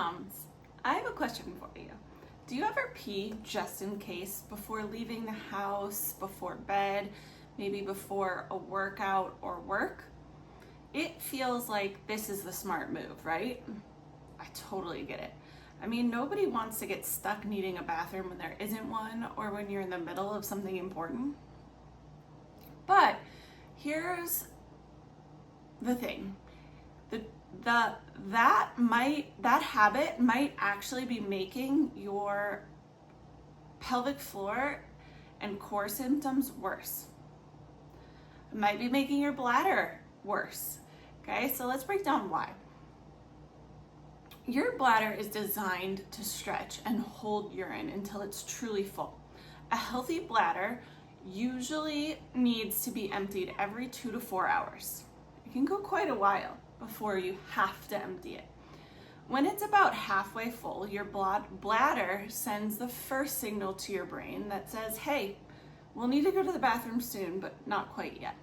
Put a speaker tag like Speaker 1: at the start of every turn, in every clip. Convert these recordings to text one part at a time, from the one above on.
Speaker 1: moms, I have a question for you. Do you ever pee just in case before leaving the house, before bed, maybe before a workout or work? It feels like this is the smart move, right? I totally get it. I mean, nobody wants to get stuck needing a bathroom when there isn't one or when you're in the middle of something important. But here's the thing. That habit might actually be making your pelvic floor and core symptoms worse. It might be making your bladder worse. Okay, so let's break down why. Your bladder is designed to stretch and hold urine until it's truly full. A healthy bladder usually needs to be emptied every 2 to 4 hours. It can go quite a while before you have to empty it. When it's about halfway full, your bladder sends the first signal to your brain that says, hey, we'll need to go to the bathroom soon, but not quite yet.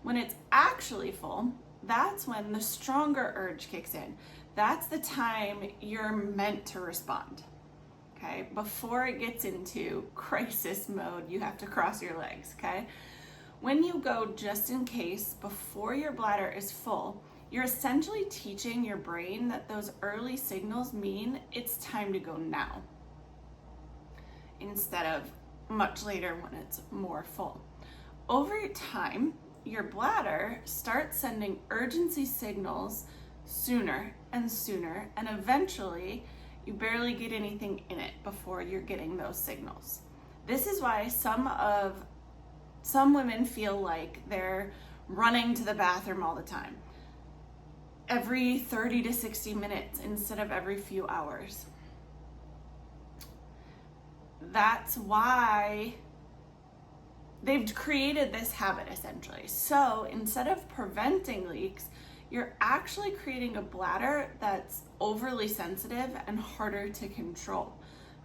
Speaker 1: When it's actually full, that's when the stronger urge kicks in. That's the time you're meant to respond. Okay, before it gets into crisis mode, you have to cross your legs, okay? When you go just in case before your bladder is full, you're essentially teaching your brain that those early signals mean it's time to go now, instead of much later when it's more full. Over time, your bladder starts sending urgency signals sooner and sooner, and eventually you barely get anything in it before you're getting those signals. This is why some women feel like they're running to the bathroom all the time, every 30 to 60 minutes instead of every few hours. That's why they've created this habit essentially. So instead of preventing leaks, you're actually creating a bladder that's overly sensitive and harder to control.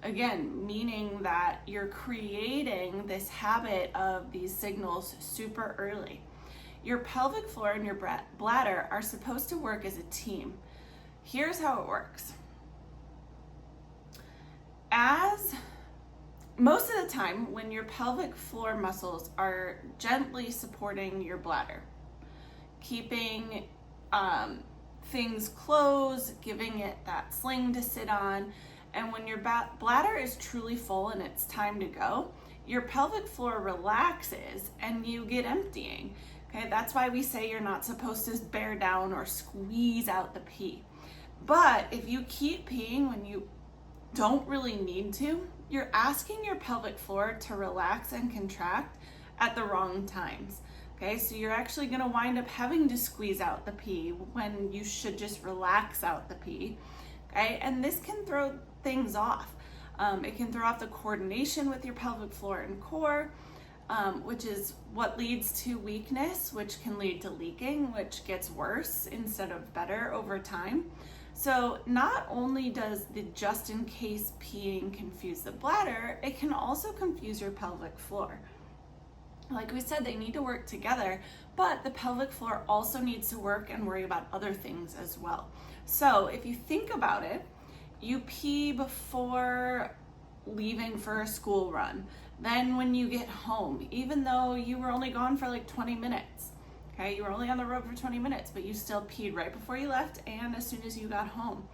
Speaker 1: Again, meaning that you're creating this habit of these signals super early. Your pelvic floor and your bladder are supposed to work as a team. Here's how it works. Most of the time, when your pelvic floor muscles are gently supporting your bladder, keeping things closed, giving it that sling to sit on, and when your bladder is truly full and it's time to go, your pelvic floor relaxes and you get emptying. Okay, that's why we say you're not supposed to bear down or squeeze out the pee. But if you keep peeing when you don't really need to, you're asking your pelvic floor to relax and contract at the wrong times. Okay, so you're actually going to wind up having to squeeze out the pee when you should just relax out the pee. Okay, and this can throw things off. It can throw off the coordination with your pelvic floor and core, which is what leads to weakness, which can lead to leaking, which gets worse instead of better over time. So not only does the just in case peeing confuse the bladder, it can also confuse your pelvic floor. Like we said, they need to work together, but the pelvic floor also needs to work and worry about other things as well. So if you think about it, you pee before leaving for a school run. Then when you get home, even though you were only gone for like 20 minutes, okay, you were only on the road for 20 minutes, but you still peed right before you left and as soon as you got home.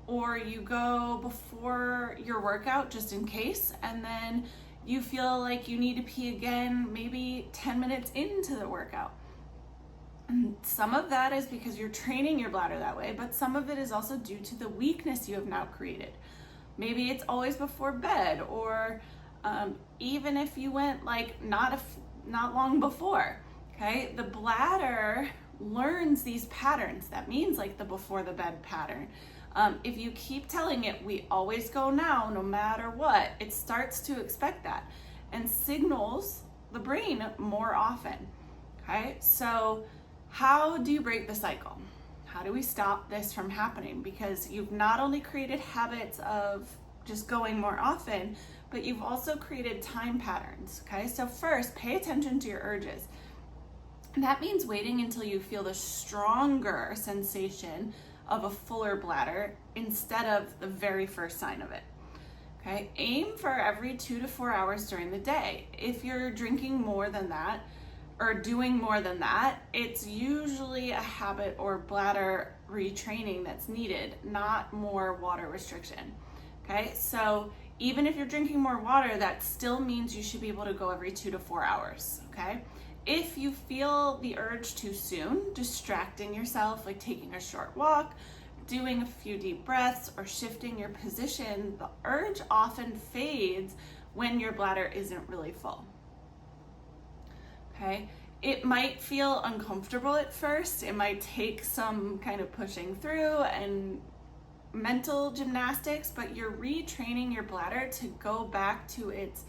Speaker 1: Or you go before your workout just in case, and then you feel like you need to pee again maybe 10 minutes into the workout. And some of that is because you're training your bladder that way, but some of it is also due to the weakness you have now created. Maybe it's always before bed, or even if you went like not long before. Okay, the bladder learns these patterns. That means like the before the bed pattern. If you keep telling it, we always go now, no matter what, it starts to expect that and signals the brain more often. Okay, so how do you break the cycle? How do we stop this from happening? Because you've not only created habits of just going more often, but you've also created time patterns. Okay, so first, pay attention to your urges. And that means waiting until you feel the stronger sensation of a fuller bladder instead of the very first sign of it. Okay, aim for every 2 to 4 hours during the day. If you're drinking more than that or doing more than that, it's usually a habit or bladder retraining that's needed, not more water restriction. Okay, so even if you're drinking more water, that still means you should be able to go every 2 to 4 hours. Okay, if you feel the urge too soon, distracting yourself, like taking a short walk, doing a few deep breaths, or shifting your position, the urge often fades when your bladder isn't really full. Okay, it might feel uncomfortable at first. It might take some kind of pushing through and mental gymnastics, but you're retraining your bladder to go back to its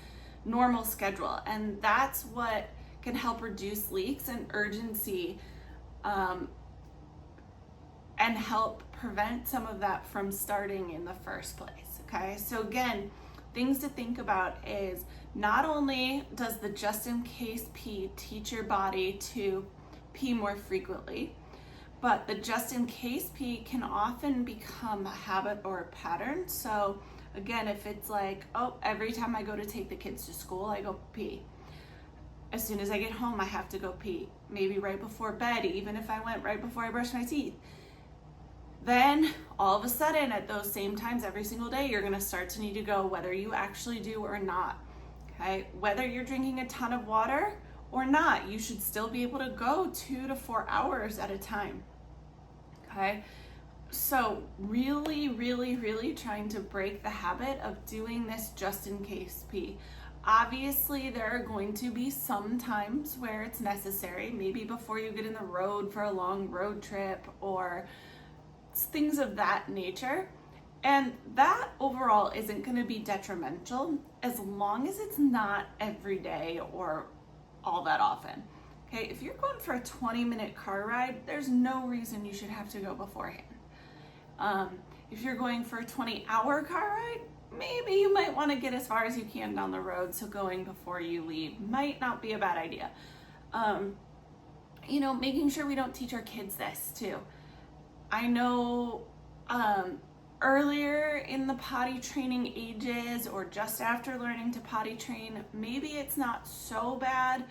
Speaker 1: normal schedule, and that's what can help reduce leaks and urgency, and help prevent some of that from starting in the first place. Okay, so again, things to think about is not only does the just in case pee teach your body to pee more frequently, but the just in case pee can often become a habit or a pattern. So again, if it's like, oh, every time I go to take the kids to school, I go pee. As soon as I get home, I have to go pee. Maybe right before bed, even if I went right before I brushed my teeth. Then all of a sudden at those same times every single day, you're gonna start to need to go whether you actually do or not. Okay, whether you're drinking a ton of water or not, you should still be able to go 2 to 4 hours at a time. Okay, so really, really, really trying to break the habit of doing this just in case pee. Obviously, there are going to be some times where it's necessary, maybe before you get in the road for a long road trip or things of that nature. And that overall isn't going to be detrimental as long as it's not every day or all that often. Okay, if you're going for a 20-minute car ride, there's no reason you should have to go beforehand. If you're going for a 20-hour car ride, maybe you might want to get as far as you can down the road, so going before you leave might not be a bad idea. Making sure we don't teach our kids this too. I know earlier in the potty training ages or just after learning to potty train, maybe it's not so bad.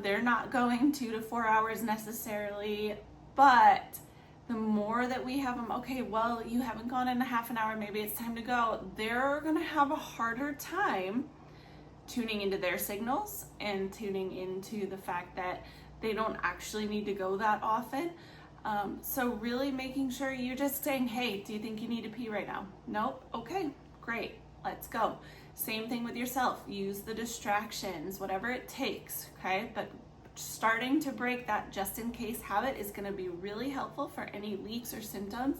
Speaker 1: They're not going 2 to 4 hours necessarily, but the more that we have them, okay, well, you haven't gone in a half an hour, maybe it's time to go, they're gonna have a harder time tuning into their signals and tuning into the fact that they don't actually need to go that often. So really making sure you're just saying, hey, do you think you need to pee right now? Nope. Okay, great. Let's go. Same thing with yourself. Use the distractions, whatever it takes, okay? But starting to break that just in case habit is going to be really helpful for any leaks or symptoms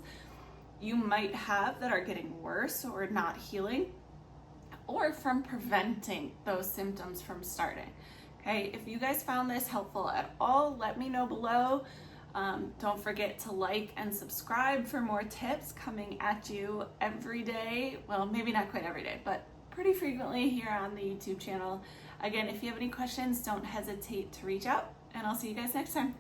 Speaker 1: you might have that are getting worse or not healing, or from preventing those symptoms from starting. Okay, if you guys found this helpful at all, let me know below. Don't forget to like and subscribe for more tips coming at you every day. Well, maybe not quite every day, but pretty frequently here on the YouTube channel. Again, if you have any questions, don't hesitate to reach out, and I'll see you guys next time.